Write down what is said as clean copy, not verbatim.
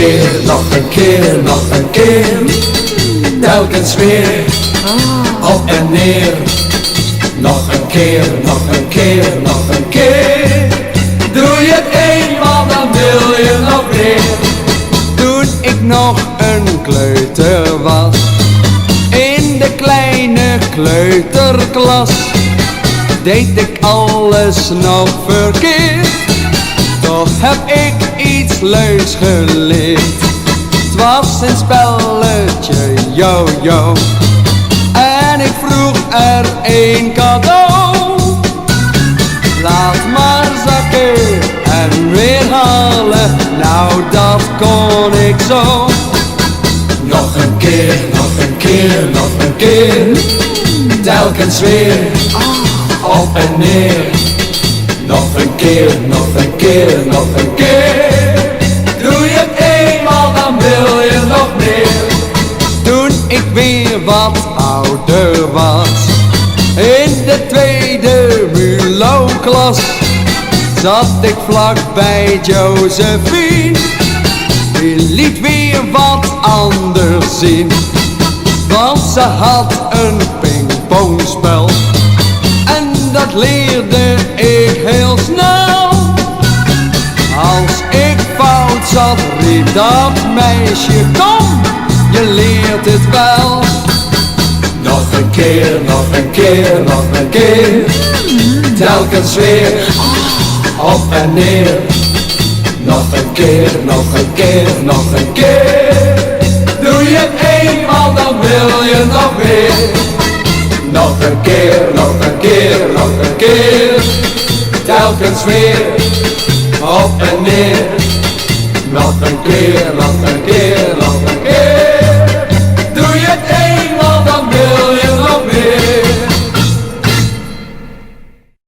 keer, nog een keer, nog een keer. Telkens weer, op en neer. Nog een keer, nog een keer, nog een keer. Doe je het eenmaal, dan wil je nog meer. Toen ik nog een kleuter was, in de kleine kleuterklas, deed ik alles nog verkeerd. Toch heb ik iets leuks geleerd. Het was een spelletje, yo-yo, en ik vroeg er een cadeau. Laat maar zakken en weer halen, nou dat kon ik zo. Nog een keer, nog een keer, nog een keer. Telkens weer, op en neer. Nog een keer, nog een keer, nog een keer. Doe je het eenmaal, dan wil je nog meer. Toen ik weer wat ouder was, in de tweede MULO-klas, zat ik vlak bij Josephine. Die liet weer wat anders zien, want ze had een pingpongspel. En dat leerde ik heel snel. Als ik fout zat, riep dat meisje, kom, je leert het wel. Nog een keer, nog een keer, nog een keer. Telkens weer, op en neer. Nog een keer, nog een keer, nog een keer. Doe je het eenmaal, dan wil je nog meer. Nog een keer, nog een keer, nog een keer. Telkens weer, op en neer. Nog een keer, nog een keer,